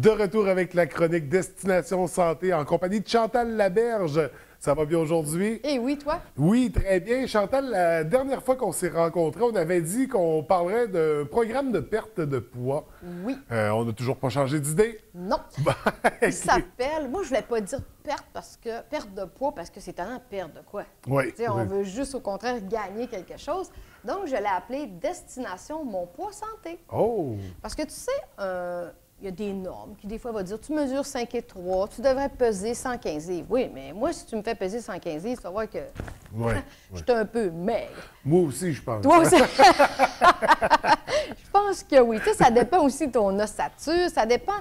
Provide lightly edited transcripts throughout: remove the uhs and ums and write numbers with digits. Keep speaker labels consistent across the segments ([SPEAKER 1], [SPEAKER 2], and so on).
[SPEAKER 1] De retour avec la chronique Destination Santé en compagnie de Chantal Laberge. Ça va bien aujourd'hui?
[SPEAKER 2] Eh oui, toi?
[SPEAKER 1] Oui, très bien. Chantal, la dernière fois qu'on s'est rencontrés, on avait dit qu'on parlerait d'un programme de perte de poids.
[SPEAKER 2] Oui.
[SPEAKER 1] On n'a toujours pas changé d'idée?
[SPEAKER 2] Non. Il s'appelle, moi je voulais pas dire perte de poids parce que c'est tellement perdre de quoi.
[SPEAKER 1] Oui.
[SPEAKER 2] On veut juste au contraire gagner quelque chose. Donc je l'ai appelé Destination Mon Poids Santé.
[SPEAKER 1] Oh!
[SPEAKER 2] Parce que tu sais, il y a des normes qui des fois vont dire tu mesures 5 et 3, tu devrais peser 115 livres. Oui, mais moi si tu me fais peser 115 livres, tu vas voir que je suis un peu maigre.
[SPEAKER 1] Moi aussi, je pense.
[SPEAKER 2] Toi aussi? Je pense que oui. Tu sais, ça dépend aussi de ton ossature, ça dépend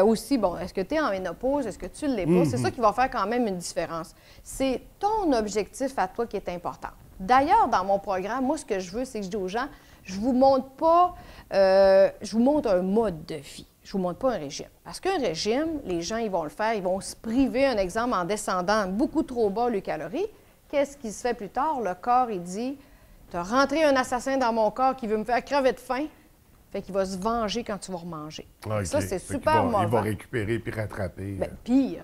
[SPEAKER 2] aussi, bon, est-ce que tu es en ménopause, est-ce que tu ne l'es pas? C'est ça qui va faire quand même une différence. C'est ton objectif à toi qui est important. D'ailleurs, dans mon programme, moi, ce que je veux, c'est que je dis aux gens, je vous montre pas, je vous montre un mode de vie. Je vous montre pas un régime. Parce qu'un régime, les gens, ils vont le faire, ils vont se priver, un exemple, en descendant beaucoup trop bas les calories. Qu'est-ce qui se fait plus tard? Le corps, il dit, tu as rentré un assassin dans mon corps qui veut me faire crever de faim. Fait qu'il va se venger quand tu vas remanger.
[SPEAKER 1] Okay.
[SPEAKER 2] Ça, c'est super mauvais.
[SPEAKER 1] Il va récupérer puis rattraper.
[SPEAKER 2] Bien, pire,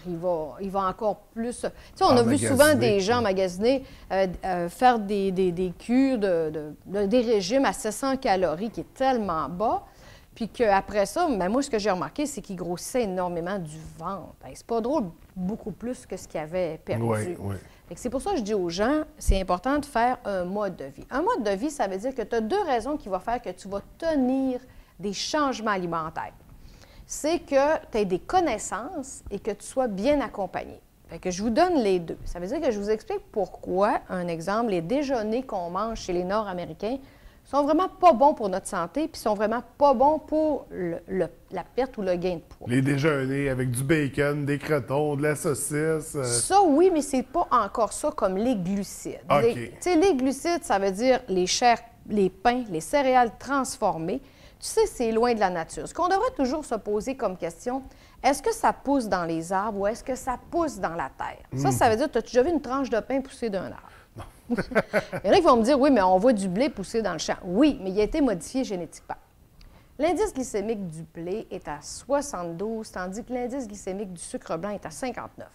[SPEAKER 2] il va encore plus... Tu sais, on a vu souvent des gens magasiner faire des cures, des régimes à 700 calories qui est tellement bas, puis qu'après ça, bien, moi, ce que j'ai remarqué, c'est qu'ils grossissaient énormément du ventre. C'est pas drôle, beaucoup plus que ce qu'ils avaient perdu.
[SPEAKER 1] Oui, oui.
[SPEAKER 2] C'est pour ça que je dis aux gens, c'est important de faire un mode de vie. Un mode de vie, ça veut dire que tu as deux raisons qui vont faire que tu vas tenir des changements alimentaires. C'est que tu aies des connaissances et que tu sois bien accompagné. Fait que je vous donne les deux. Ça veut dire que je vous explique pourquoi, un exemple, les déjeuners qu'on mange chez les Nord-Américains sont vraiment pas bons pour notre santé puis sont vraiment pas bons pour la perte ou le gain de poids.
[SPEAKER 1] Les déjeuners avec du bacon, des crotons, de la saucisse.
[SPEAKER 2] Ça, oui, mais c'est pas encore ça comme les glucides.
[SPEAKER 1] Okay.
[SPEAKER 2] Les glucides, ça veut dire les chairs, les pains, les céréales transformées. Tu sais, c'est loin de la nature. Ce qu'on devrait toujours se poser comme question, est-ce que ça pousse dans les arbres ou est-ce que ça pousse dans la terre? Ça veut dire, as-tu déjà vu une tranche de pain pousser d'un arbre?
[SPEAKER 1] Non.
[SPEAKER 2] Il y en a qui vont me dire, oui, mais on voit du blé pousser dans le champ. Oui, mais il a été modifié génétiquement. L'indice glycémique du blé est à 72, tandis que l'indice glycémique du sucre blanc est à 59.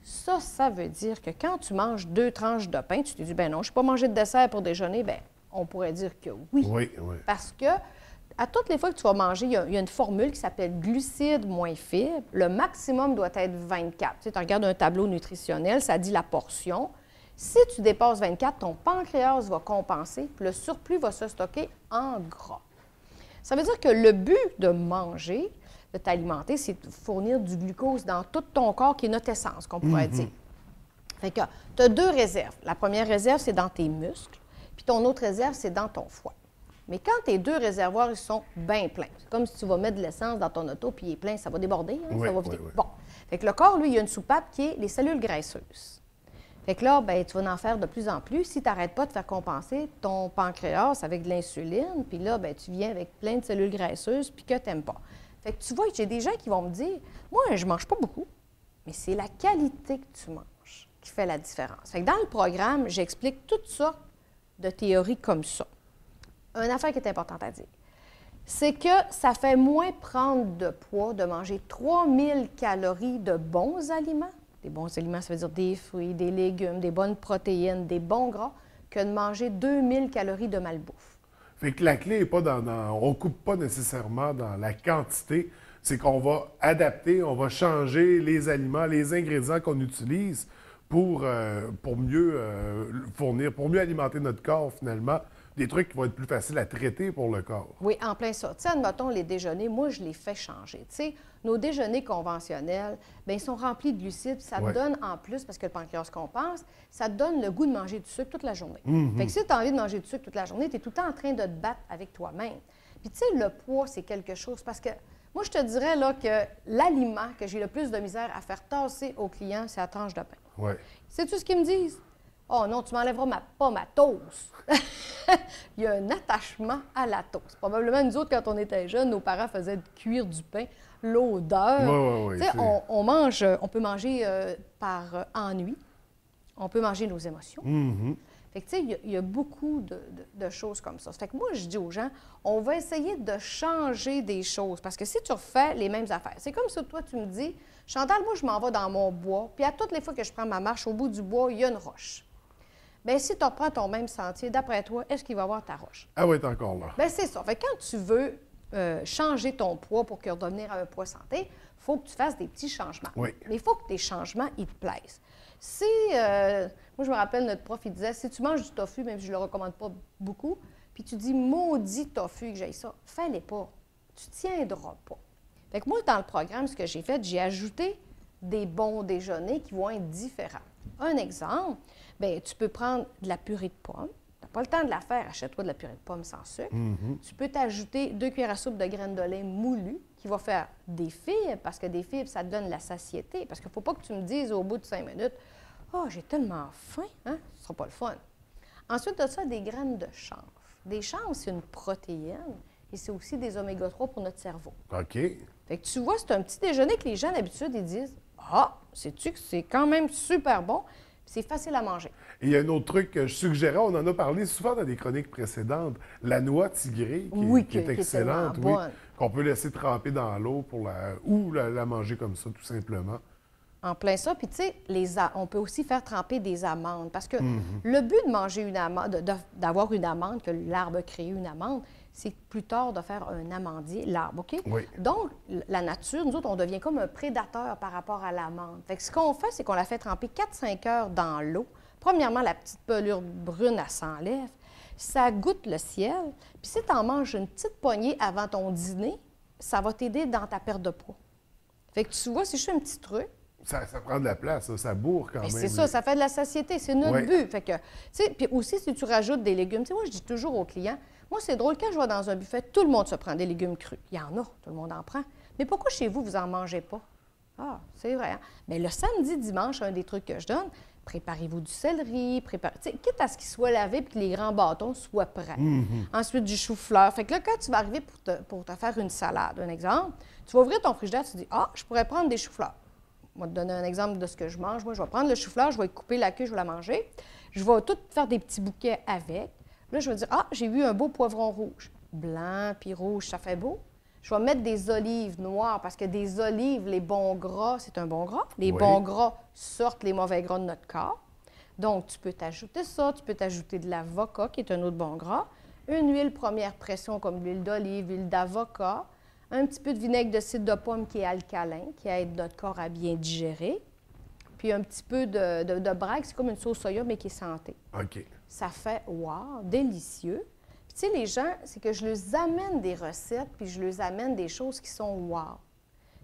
[SPEAKER 2] Ça veut dire que quand tu manges 2 tranches de pain, tu te dis, ben non, je n'ai pas mangé de dessert pour déjeuner, bien, on pourrait dire que oui.
[SPEAKER 1] Oui, oui.
[SPEAKER 2] Parce que à toutes les fois que tu vas manger, il y a une formule qui s'appelle glucides moins fibres. Le maximum doit être 24. Tu sais, tu regardes un tableau nutritionnel, ça dit la portion. Si tu dépasses 24, ton pancréas va compenser, puis le surplus va se stocker en gras. Ça veut dire que le but de manger, de t'alimenter, c'est de fournir du glucose dans tout ton corps, qui est notre essence, qu'on pourrait dire. Fait que tu as 2 réserves. La première réserve, c'est dans tes muscles, puis ton autre réserve, c'est dans ton foie. Mais quand tes 2 réservoirs, ils sont bien pleins, c'est comme si tu vas mettre de l'essence dans ton auto, puis il est plein, ça va déborder, hein,
[SPEAKER 1] oui,
[SPEAKER 2] ça va vider.
[SPEAKER 1] Oui, oui.
[SPEAKER 2] Bon. Fait que le corps, lui, il y a une soupape qui est les cellules graisseuses. Fait que là, bien, tu vas en faire de plus en plus si tu n'arrêtes pas de faire compenser ton pancréas avec de l'insuline, puis là, bien, tu viens avec plein de cellules graisseuses, puis que tu n'aimes pas. Fait que tu vois, j'ai des gens qui vont me dire, moi, je ne mange pas beaucoup, mais c'est la qualité que tu manges qui fait la différence. Fait que dans le programme, j'explique toutes sortes de théories comme ça. Une affaire qui est importante à dire, c'est que ça fait moins prendre de poids de manger 3000 calories de bons aliments. Des bons aliments, ça veut dire des fruits, des légumes, des bonnes protéines, des bons gras, que de manger 2000 calories de malbouffe.
[SPEAKER 1] Fait que la clé n'est pas on ne coupe pas nécessairement dans la quantité, c'est qu'on va adapter, on va changer les aliments, les ingrédients qu'on utilise pour mieux fournir, pour mieux alimenter notre corps finalement. Des trucs qui vont être plus faciles à traiter pour le corps.
[SPEAKER 2] Oui, en plein ça. Tu sais, admettons, les déjeuners, moi, je les fais changer. Tu sais, nos déjeuners conventionnels, bien, ils sont remplis de glucides. Ça te donne, en plus, parce que le pancréas compense, ça te donne le goût de manger du sucre toute la journée. Fait que si tu as envie de manger du sucre toute la journée, tu es tout le temps en train de te battre avec toi-même. Puis, tu sais, le poids, c'est quelque chose, parce que moi, je te dirais, là, que l'aliment que j'ai le plus de misère à faire tasser aux clients, c'est la tranche de pain.
[SPEAKER 1] Oui.
[SPEAKER 2] Sais-tu ce qu'ils me disent? Oh non, tu m'enlèveras pas ma toast. Il y a un attachement à la toast. Probablement, nous autres, quand on était jeunes, nos parents faisaient cuire du pain. L'odeur.
[SPEAKER 1] Oui,
[SPEAKER 2] tu sais, on peut manger par ennui. On peut manger nos émotions. Fait que, tu sais, il y a beaucoup de choses comme ça. Fait que moi, je dis aux gens, on va essayer de changer des choses. Parce que si tu refais les mêmes affaires, c'est comme si toi, tu me dis, Chantal, moi, je m'en vais dans mon bois, puis à toutes les fois que je prends ma marche, au bout du bois, il y a une roche. Bien, si tu reprends ton même sentier, d'après toi, est-ce qu'il va y avoir ta roche?
[SPEAKER 1] Ah oui, t'es encore là.
[SPEAKER 2] Bien, c'est ça. Fait que quand tu veux changer ton poids pour redevenir à un poids santé, il faut que tu fasses des petits changements.
[SPEAKER 1] Oui.
[SPEAKER 2] Mais il faut que tes changements, ils te plaisent. Si, moi, je me rappelle, notre prof, il disait, si tu manges du tofu, même si je ne le recommande pas beaucoup, puis tu dis, maudit tofu que j'aille ça, fais-les pas. Tu tiendras pas. Fait que moi, dans le programme, ce que j'ai fait, j'ai ajouté des bons déjeuners qui vont être différents. Un exemple, bien, tu peux prendre de la purée de pommes. Tu n'as pas le temps de la faire, achète-toi de la purée de pommes sans sucre. Tu peux t'ajouter 2 cuillères à soupe de graines de lait moulues qui va faire des fibres, parce que des fibres, ça te donne la satiété. Parce qu'il ne faut pas que tu me dises au bout de 5 minutes, « Ah, j'ai tellement faim! Hein? » Ce ne sera pas le fun. Ensuite de ça, des graines de chanvre. Des chanvres, c'est une protéine et c'est aussi des oméga 3 pour notre cerveau.
[SPEAKER 1] OK.
[SPEAKER 2] Fait que tu vois, c'est un petit déjeuner que les gens, d'habitude, ils disent, « Ah, sais-tu que c'est quand même super bon? » C'est facile à manger.
[SPEAKER 1] Et il y a un autre truc que je suggérais, on en a parlé souvent dans des chroniques précédentes, la noix tigrée, qui est excellente,
[SPEAKER 2] tellement bonne.
[SPEAKER 1] qu'on peut laisser tremper dans l'eau ou la manger comme ça, tout simplement.
[SPEAKER 2] En plein ça. Puis, tu sais, on peut aussi faire tremper des amandes. Parce que le but de manger une amande, d'avoir une amande, que l'arbre a créé une amande, c'est plus tard de faire un amandier, l'arbre, OK?
[SPEAKER 1] Oui.
[SPEAKER 2] Donc, la nature, nous autres, on devient comme un prédateur par rapport à l'amande. Fait que ce qu'on fait, c'est qu'on la fait tremper 4-5 heures dans l'eau. Premièrement, la petite pelure brune, elle s'enlève. Ça goûte le ciel. Puis si tu en manges une petite poignée avant ton dîner, ça va t'aider dans ta perte de poids. Fait que tu vois, c'est juste un petit truc.
[SPEAKER 1] Ça prend de la place, ça bourre quand même.
[SPEAKER 2] C'est ça, ça fait de la satiété, c'est notre but. Fait que, tu sais, puis aussi, si tu rajoutes des légumes, tu sais, moi, je dis toujours aux clients, moi, c'est drôle, quand je vais dans un buffet, tout le monde se prend des légumes crus. Il y en a, tout le monde en prend. Mais pourquoi chez vous, vous n'en mangez pas? Ah, c'est vrai. Hein? Mais le samedi, dimanche, un des trucs que je donne, préparez-vous du céleri, quitte à ce qu'il soit lavé et que les grands bâtons soient prêts. Ensuite, du chou-fleur. Fait que là, quand tu vas arriver pour te faire une salade, un exemple, tu vas ouvrir ton frigidaire, tu te dis, ah, je pourrais prendre des choux-fleurs. Je vais te donner un exemple de ce que je mange. Moi, je vais prendre le chou-fleur, je vais couper la queue, je vais la manger. Je vais tout faire des petits bouquets avec. Là, je vais dire, ah, j'ai vu un beau poivron rouge. Blanc puis rouge, ça fait beau. Je vais mettre des olives noires parce que des olives, les bons gras, c'est un bon gras. Les bons gras sortent les mauvais gras de notre corps. Donc, tu peux t'ajouter ça. Tu peux t'ajouter de l'avocat, qui est un autre bon gras. Une huile première pression comme l'huile d'olive, l'huile d'avocat. Un petit peu de vinaigre de cidre de pomme qui est alcalin, qui aide notre corps à bien digérer. Puis un petit peu de brague, c'est comme une sauce soya, mais qui est santé.
[SPEAKER 1] OK.
[SPEAKER 2] Ça fait, wow, délicieux. Puis tu sais, les gens, c'est que je leur amène des recettes, puis je leur amène des choses qui sont wow.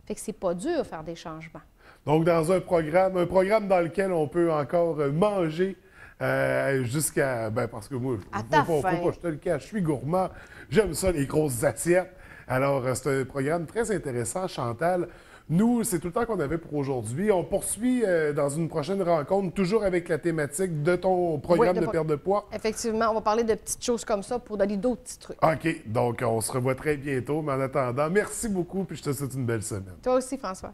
[SPEAKER 2] Fait que c'est pas dur de faire des changements.
[SPEAKER 1] Donc, dans un programme dans lequel on peut encore manger jusqu'à... Ben parce que moi, faut pas que je te le cache, je suis gourmand. J'aime ça, les grosses assiettes. Alors, c'est un programme très intéressant, Chantal. Nous, c'est tout le temps qu'on avait pour aujourd'hui. On poursuit dans une prochaine rencontre, toujours avec la thématique de ton programme de perte de poids.
[SPEAKER 2] Effectivement, on va parler de petites choses comme ça pour donner d'autres petits trucs.
[SPEAKER 1] OK. Donc, on se revoit très bientôt. Mais en attendant, merci beaucoup, puis je te souhaite une belle semaine.
[SPEAKER 2] Toi aussi, François.